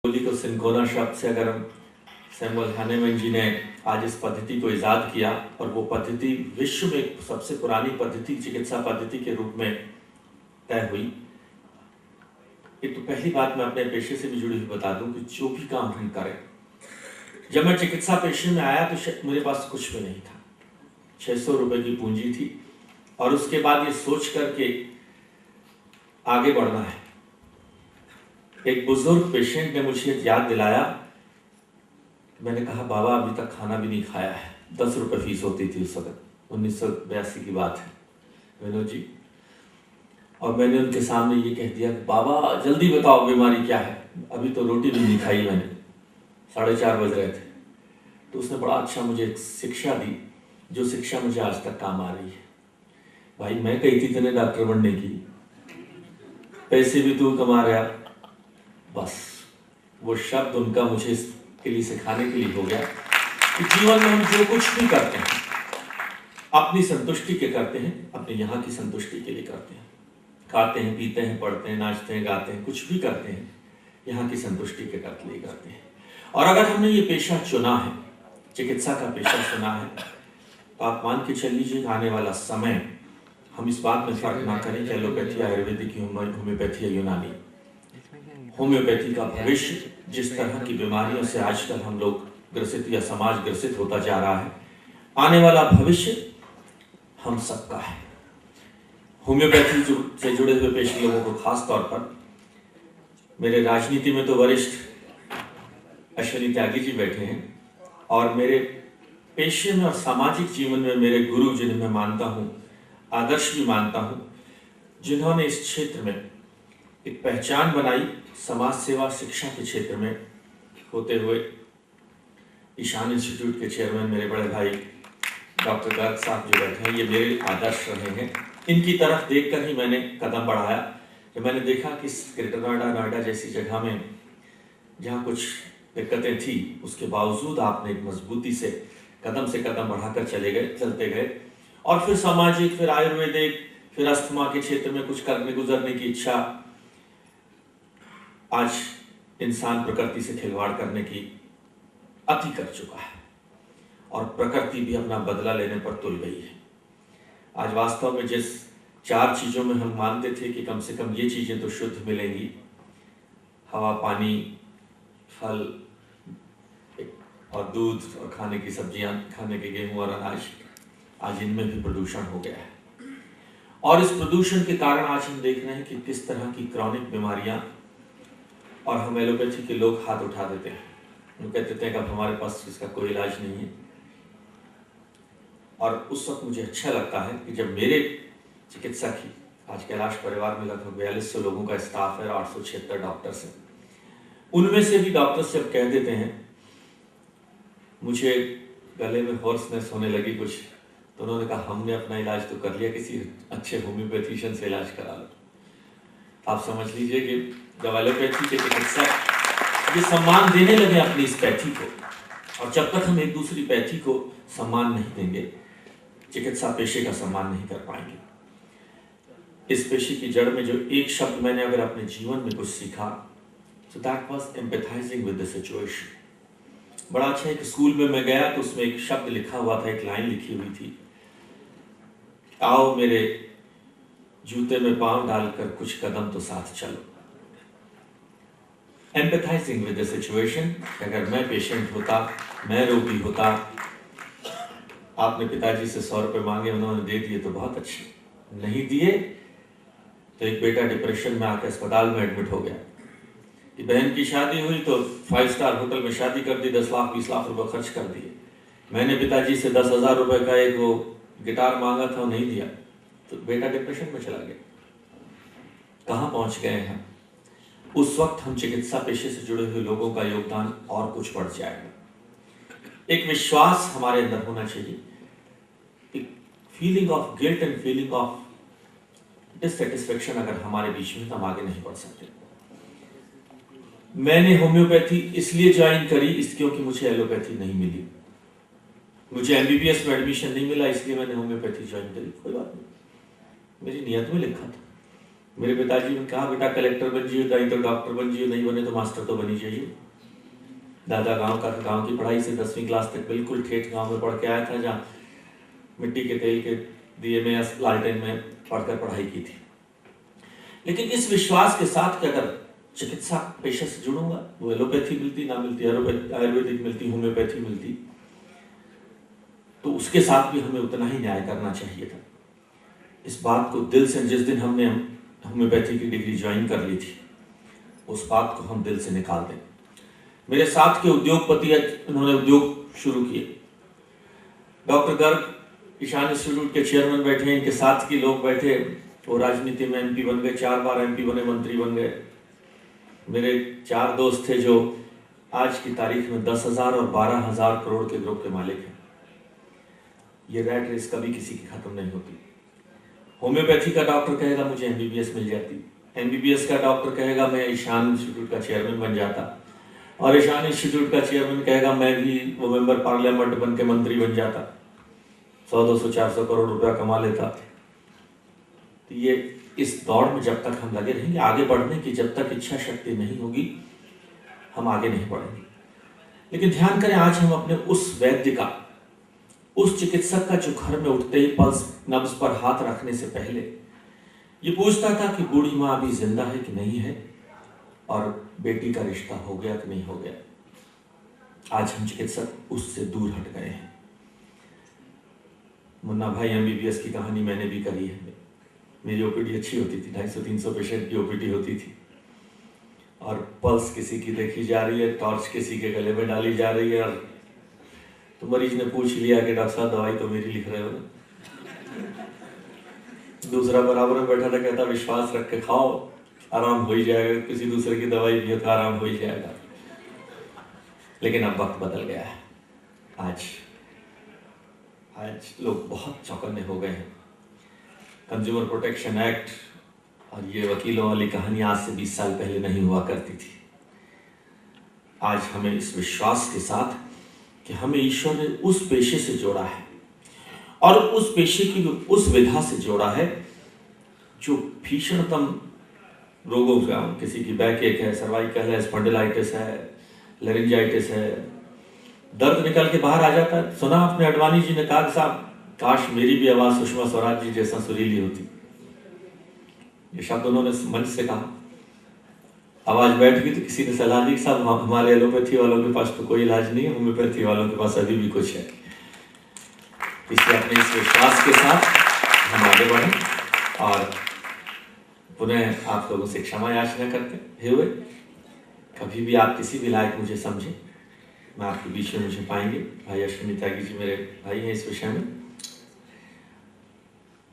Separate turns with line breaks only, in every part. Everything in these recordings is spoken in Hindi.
गोली को सिंकोना शब्द से अगर हम सैमुअल हैनेमैन जी ने आज इस पद्धति को इजाद किया और वो पद्धति विश्व में सबसे पुरानी पद्धति चिकित्सा पद्धति के रूप में तय हुई। एक तो पहली बात मैं अपने पेशे से भी जुड़ी हुई बता दूं कि जो भी काम हम करें, जब मैं चिकित्सा पेशे में आया तो मेरे पास कुछ भी नहीं था, 600 रुपए की पूंजी थी और उसके बाद ये सोच करके आगे बढ़ना है। एक बुजुर्ग पेशेंट ने मुझे याद दिलाया, मैंने कहा बाबा अभी तक खाना भी नहीं खाया है। 10 रुपए फीस होती थी उस वक्त, 1982 की बात है विनोद जी। और मैंने उनके सामने ये कह दिया बाबा जल्दी बताओ बीमारी क्या है, अभी तो रोटी भी नहीं खाई मैंने, 4:30 बज रहे थे। तो उसने बड़ा अच्छा मुझे एक शिक्षा दी, जो शिक्षा मुझे आज तक काम आ रही है। भाई मैं कही थी तेने डॉक्टर बनने की, पैसे भी तू कमा रहा, बस वो शब्द उनका मुझे इसके लिए सिखाने के लिए हो गया कि जीवन में हम जो कुछ भी करते हैं अपनी संतुष्टि के करते हैं, अपने यहाँ की संतुष्टि के लिए करते हैं। खाते हैं, पीते हैं, पढ़ते हैं, नाचते हैं, गाते हैं, कुछ भी करते हैं यहाँ की संतुष्टि के लिए करते हैं। और अगर हमने ये पेशा चुना है, चिकित्सा का पेशा चुना है, तो आप मान के चल लीजिए आने वाला समय हम इस बात में फर्क ना करें कि एलोपैथी आयुर्वेदिक, होम्योपैथी या यूनानी। होम्योपैथी का भविष्य जिस तरह की बीमारियों से आजकल हम लोग ग्रसित या समाज ग्रसित होता जा रहा है, आने वाला भविष्य हम सबका है। होम्योपैथी से जुड़े हुए पेशे लोगों को खास तौर पर, मेरे राजनीति में तो वरिष्ठ अश्विनी त्यागी जी बैठे हैं और मेरे पेशे में और सामाजिक जीवन में मेरे गुरु जिन्हें मैं मानता हूँ, आदर्श भी मानता हूँ, जिन्होंने इस क्षेत्र में एक पहचान बनाई समाज सेवा शिक्षा के क्षेत्र में होते हुए, ईशान इंस्टीट्यूट के चेयरमैन मेरे बड़े भाई डॉक्टर गर्ग साहब जो बैठे हैं, ये मेरे आदर्श रहे हैं। इनकी तरफ देखकर ही मैंने कदम बढ़ाया कि मैंने देखा कि ग्रेटर नोएडा जैसी जगह में जहाँ कुछ दिक्कतें थी, उसके बावजूद आपने एक मजबूती से कदम बढ़ाकर चलते गए और फिर सामाजिक, फिर आयुर्वेदिक, फिर अस्थमा के क्षेत्र में कुछ गुजरने की इच्छा। आज इंसान प्रकृति से खिलवाड़ करने की अति कर चुका है और प्रकृति भी अपना बदला लेने पर तुल गई है। आज वास्तव में जिस 4 चीजों में हम मानते थे कि कम से कम ये चीजें तो शुद्ध मिलेंगी, हवा, पानी, फल और दूध और खाने की सब्जियां, खाने के गेहूं और अनाज, आज इनमें भी प्रदूषण हो गया है। और इस प्रदूषण के कारण आज हम देख रहे हैं कि किस तरह की क्रॉनिक बीमारियां, और हम एलोपैथी के लोग हाथ उठा देते हैं, वो कहते हैं कि अब हमारे पास इसका कोई इलाज नहीं है। और उस वक्त मुझे अच्छा लगता है कि जब मेरे चिकित्सा की, आज कैलाश परिवार में लगभग 4200 लोगों का स्टाफ है और 876 डॉक्टर्स हैं, उनमें से भी डॉक्टर्स जब कह देते हैं मुझे गले में हॉर्सनेस होने लगी कुछ, तो उन्होंने कहा हमने अपना इलाज तो कर लिया, किसी अच्छे होम्योपैथिशियन से इलाज करा लो। आप समझ लीजिए कि जब एलोपैथी के चिकित्सक ये सम्मान देने लगे अपनी इस पैथी को, और जब तक हम एक दूसरी पैथी को सम्मान नहीं देंगे, चिकित्सा पेशे का सम्मान नहीं कर पाएंगे। इस पेशे की जड़ में जो एक शब्द मैंने अगर अपने जीवन में कुछ सीखा, so that was empathizing with the situation। बड़ा अच्छा, एक स्कूल में मैं गया तो उसमें एक शब्द लिखा हुआ था, एक लाइन लिखी हुई थी, आओ मेरे जूते में पांव डालकर कुछ कदम तो साथ चलो। एम्पैथाइजिंग विद द सिचुएशन। अगर मैं पेशेंट होता, मैं रोगी होता, आपने पिताजी से 100 रुपए मांगे, उन्होंने दे दिए तो बहुत अच्छे, नहीं दिए तो एक बेटा डिप्रेशन में आकर अस्पताल में एडमिट हो गया कि बहन की शादी हुई तो 5 स्टार होटल में शादी कर दी, 10 लाख 20 लाख रुपए खर्च कर दिए। मैंने पिताजी से 10,000 रुपए का एक वो गिटार मांगा था, नहीं दिया तो बेटा डिप्रेशन में चला गया। कहाँ पहुंच गए हैं? उस वक्त हम चिकित्सा पेशे से जुड़े हुए लोगों का योगदान और कुछ बढ़ जाएगा। एक विश्वास हमारे अंदर होना चाहिए, एक feeling of guilt and feeling of dissatisfaction अगर हमारे बीच में, तो हम आगे नहीं बढ़ सकते। मैंने होम्योपैथी इसलिए ज्वाइन करी क्योंकि मुझे एलोपैथी नहीं मिली, मुझे एमबीबीएस में एडमिशन नहीं मिला, इसलिए मैंने होम्योपैथी ज्वाइन करी। कोई बात नहीं, मेरी नियत में लिखा था। मेरे पिताजी ने कहा बेटा कलेक्टर बन जियो, नहीं तो डॉक्टर बन जियो, नहीं बने तो मास्टर तो बनी जाइए। दादा गांव की पढ़ाई से 10वीं क्लास तक बिल्कुल ठेठ गांव में पढ़ के आया था, जहाँ मिट्टी के तेल के दिए में या लालटेन में पढ़कर पढ़ाई की थी। लेकिन इस विश्वास के साथ कि अगर चिकित्सा पेशे से जुड़ूंगा, वो एलोपैथी मिलती ना मिलती, आयुर्वेदिक मिलती, होम्योपैथी मिलती, तो उसके साथ भी हमें उतना ही न्याय करना चाहिए था। इस बात को दिल से, जिस दिन हमने होम्योपैथी की डिग्री ज्वाइन कर ली थी, उस बात को हम दिल से निकाल दें। मेरे साथ के उद्योगपति, उन्होंने उद्योग शुरू किए। डॉक्टर गर्ग ईशान इंस्टीट्यूट के चेयरमैन बैठे, इनके साथ के लोग बैठे, वो राजनीति में एमपी बन गए, 4 बार एमपी बने, मंत्री बन गए। मेरे 4 दोस्त थे जो आज की तारीख में 10,000 और 12,000 करोड़ के ग्रुप के मालिक हैं। ये रैट रेस कभी किसी की खत्म नहीं होती। होम्योपैथी का डॉक्टर कहेगा मुझे एमबीबीएस मिल जाती, एमबीबीएस का डॉक्टर कहेगा मैं ईशान इंस्टीट्यूट का चेयरमैन बन जाता, और ईशान इंस्टीट्यूट का चेयरमैन कहेगा मैं भी वो मेंबर पार्लियामेंट बन के मंत्री बन जाता, 100, 200, 400 करोड़ रुपया कमा लेता। तो ये इस दौड़ में जब तक हम लगे रहेंगे, आगे बढ़ने की जब तक इच्छा शक्ति नहीं होगी, हम आगे नहीं बढ़ेंगे। लेकिन ध्यान करें, आज हम अपने उस वैद्य का, उस चिकित्सक का जो घर में उठते ही पल्स नब्ज पर हाथ रखने से पहले ये पूछता था कि बूढ़ी माँ अभी जिंदा है कि नहीं है, और बेटी का रिश्ता हो गया कि नहीं हो गया। आज हम चिकित्सक उससे दूर हट गए हैं। मुन्ना भाई एमबीबीएस की कहानी मैंने भी करी है। मेरी ओपीडी अच्छी होती थी, 250-300 पेशेंट की ओपीडी होती थी, और पल्स किसी की देखी जा रही है, टॉर्च किसी के गले में डाली जा रही है, और तो मरीज ने पूछ लिया कि डॉक्टर साहब दवाई तो मेरी लिख रहे हो ना। दूसरा बराबर में बैठा था, कहता विश्वास रख के खाओ, आराम हो ही जाएगा, किसी दूसरे की दवाई भी तो आराम हो ही जाएगा। लेकिन अब वक्त बदल गया है। आज लोग बहुत चौकन्ने हो गए हैं। कंज्यूमर प्रोटेक्शन एक्ट और ये वकीलों वाली कहानी आज से 20 साल पहले नहीं हुआ करती थी। आज हमें इस विश्वास के साथ कि हमें ईश्वर ने उस पेशे से जोड़ा है, और उस पेशे की उस विधा से जोड़ा है जो भीषणतम रोगों का, किसी की बैक एक है, सर्वाइकल है, स्पॉन्डिलाइटिस है, लेरिंजाइटिस है, दर्द निकल के बाहर आ जाता है। सुना आपने अडवाणी जी ने कहा कि साहब काश मेरी भी आवाज सुषमा स्वराज जी जैसा सुरीली होती। ये शब्द उन्होंने मंच से कहा। आवाज बैठ गई तो किसी ने सलाह दी, साहब हमारे एलोपैथी वालों के पास तो कोई इलाज नहीं है, होम्योपैथी वालों के पास अभी भी कुछ है। इसलिए अपने इस विश्वास के साथ हम आगे बढ़ें, और पुनः आप लोगों से क्षमा याचना करते हुए, कभी भी आप किसी भी लायक मुझे समझे, मैं आपके बीच में मुझे पाएंगे। भाई अश्विनी त्यागी जी मेरे भाई हैं इस विषय में।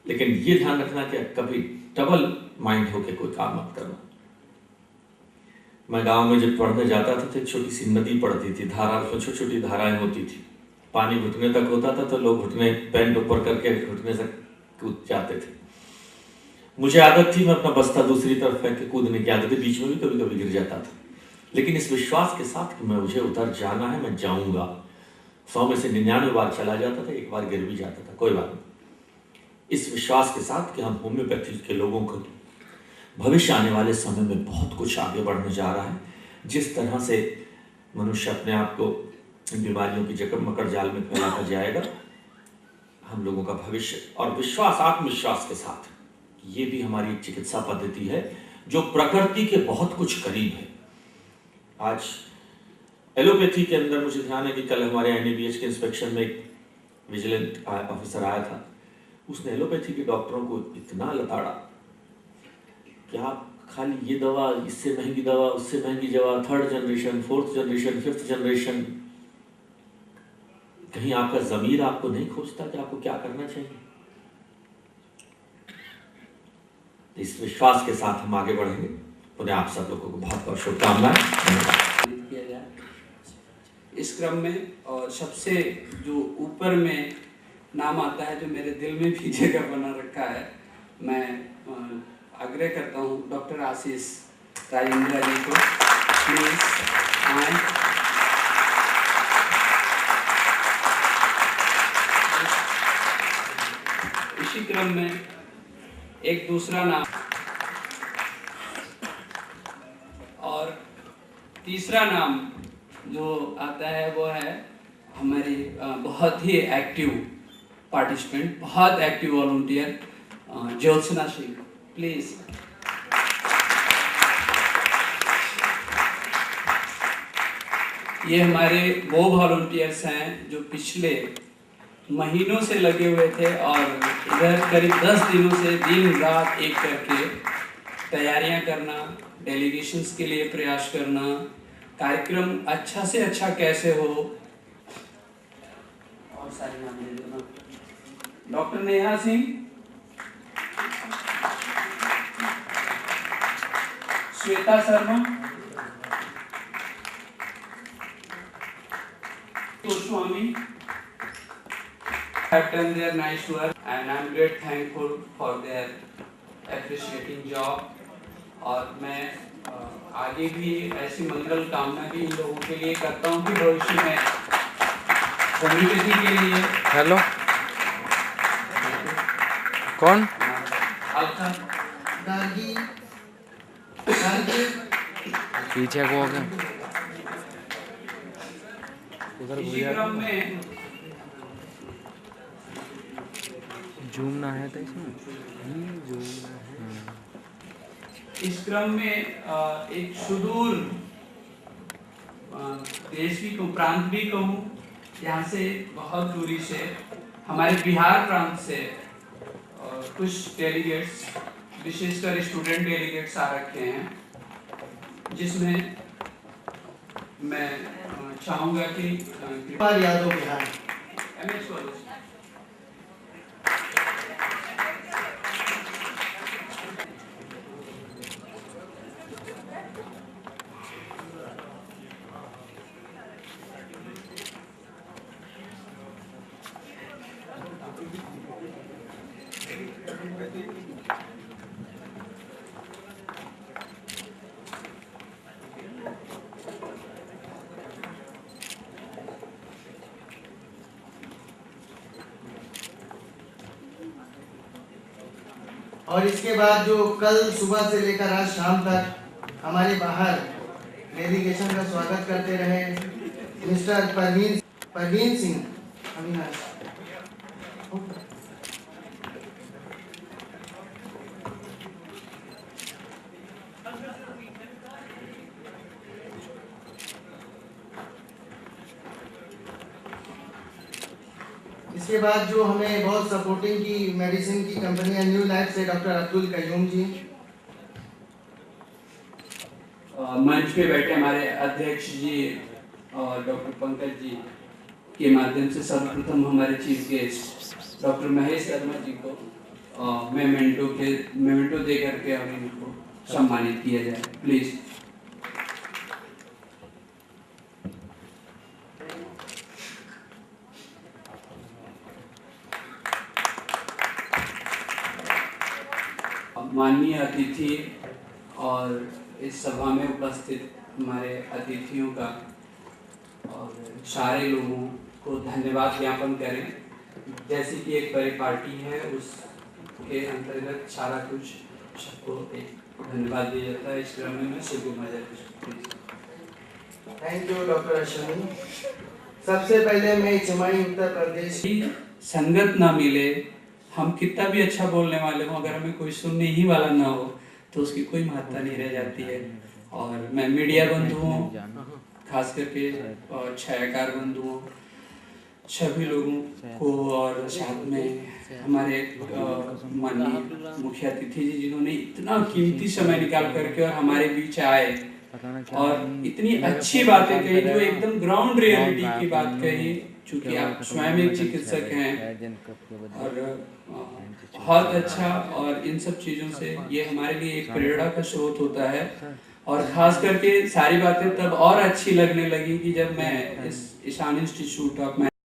लेकिन ये ध्यान रखना कि कभी डबल माइंड होकर कोई काम मत करना। मैं गांव में जब पढ़ने जाता था तो एक छोटी सी नदी पड़ती थी, धारा, उसमें छोटी छोटी धाराएं होती थी, पानी घुटने तक होता था, तो लोग घुटने पैंट ऊपर करके घुटने से कूद जाते थे। मुझे आदत थी, मैं अपना बस्ता दूसरी तरफ फेंक के कूदने की आदत थी, बीच में भी कभी कभी गिर जाता था, लेकिन इस विश्वास के साथ कि मुझे उतर जाना है, मैं जाऊंगा। 100 में से 99 बार चला जाता था, एक बार गिर भी जाता था, कोई बात नहीं। इस विश्वास के साथ कि हम होम्योपैथी के लोगों को भविष्य आने वाले समय में बहुत कुछ आगे बढ़ने जा रहा है। जिस तरह से मनुष्य अपने आप को इन बीमारियों की जकड़ मकड़ जाल में फैलाता जाएगा, हम लोगों का भविष्य और विश्वास, आत्मविश्वास के साथ, ये भी हमारी एक चिकित्सा पद्धति है जो प्रकृति के बहुत कुछ करीब है। आज एलोपैथी के अंदर मुझे ध्यान है कि कल हमारे एनएबीएच के इंस्पेक्शन में एक विजिलेंट ऑफिसर आया था, उसने एलोपैथी के डॉक्टरों को इतना लताड़ा कि आप खाली ये दवा, इससे महंगी दवा, उससे महंगी दवा, 3rd generation, 4th generation, 5th generation. कहीं आपका ज़मीर आपको नहीं खोजता कि आपको क्या करना चाहिए? इस विश्वास के साथ हम आगे बढ़ेंगे। पुनः आप सब लोगों को बहुत बहुत शुभकामनाएं
किया जाए इस क्रम में। और सबसे जो ऊपर में नाम आता है, जो मेरे दिल में भी जगह बना रखा है, मैं आग्रह करता हूँ डॉक्टर आशीष राजेंद्र जी को प्लीज आए। इसी क्रम में एक दूसरा नाम तीसरा नाम जो आता है वो है हमारी बहुत ही एक्टिव पार्टिसिपेंट, बहुत active volunteer Jyotsna Singh, please. ये हमारे वो वॉलंटियर्स हैं जो पिछले महीनों से लगे हुए थे और इधर करीब 10 दिनों से दिन रात एक करके तैयारियां करना, डेलीगेशंस के लिए प्रयास करना, कार्यक्रम अच्छा से अच्छा कैसे हो। और सारे नाम ले दो ना। Doctor Neha Singh, Shweta Sharma, Swami have done their nice work and I'm great thankful for their appreciating job। और मैं आगे भी ऐसी मंगल कामना भी इन लोगों के लिए करता हूँ कि भविष्य में कम्युनिटी के लिए।
हेलो, कौन? पीछे को हो गया।
इसी क्रम में
जूम ना है तो इसमें
इस क्रम में एक सुदूर देश भी कहूँ, प्रांत भी कहूँ, यहाँ से बहुत दूरी से हमारे बिहार प्रांत से कुछ डेलीगेट्स, विशेषकर स्टूडेंट डेलीगेट्स आ रखे हैं, जिसमें मैं चाहूंगा कि
यादव बिहार
MS कॉलेज
और इसके बाद जो कल सुबह से लेकर आज शाम तक हमारे बाहर डेलीगेशन का स्वागत करते रहे मिस्टर परवीन सिंह अविनाश। इसके बाद जो हमें बहुत सपोर्टिंग की मेडिसिन की कंपनी है न्यू लाइफ से डॉक्टर अब्दुल कयूम जी।
मंच पे बैठे हमारे अध्यक्ष जी और डॉक्टर पंकज जी के माध्यम से सर्वप्रथम हमारे chief guest doctor Mahesh Sharma ji को मेमेंटो दे करके और इनको सम्मानित किया जाए, प्लीज। माननीय अतिथि और इस सभा में उपस्थित हमारे अतिथियों का और सारे लोगों को धन्यवाद ज्ञापन करें। जैसे कि एक बड़ी पार्टी है, उसके अंतर्गत सारा कुछ सबको एक धन्यवाद दिया जाता है। इस क्रम में मैं शुभ
थैंक यू डॉक्टर अश्विनी। सबसे पहले मैं चमाई उत्तर प्रदेश
की संगत ना मिले, हम कितना भी अच्छा बोलने वाले हों, अगर हमें कोई सुनने ही वाला ना हो तो उसकी कोई महत्ता नहीं रह जाती है। और मैं मीडिया बंधुओं, खास करके और छायाकार बंधुओं, सभी लोगों को और साथ में हमारे माननीय मुख्य अतिथि जी जिन्होंने इतना कीमती समय निकाल करके और हमारे बीच आए और इतनी अच्छी बातें कही, जो एकदम ग्राउंड रियलिटी की बात कही। चूंकि आप स्वयं एक चिकित्सक हैं और बहुत अच्छा, और इन सब चीज़ों से ये हमारे लिए एक प्रेरणा का स्रोत होता है। और खास करके सारी बातें तब और अच्छी लगने लगी कि जब मैं इस ईशान इंस्टीट्यूट ऑफ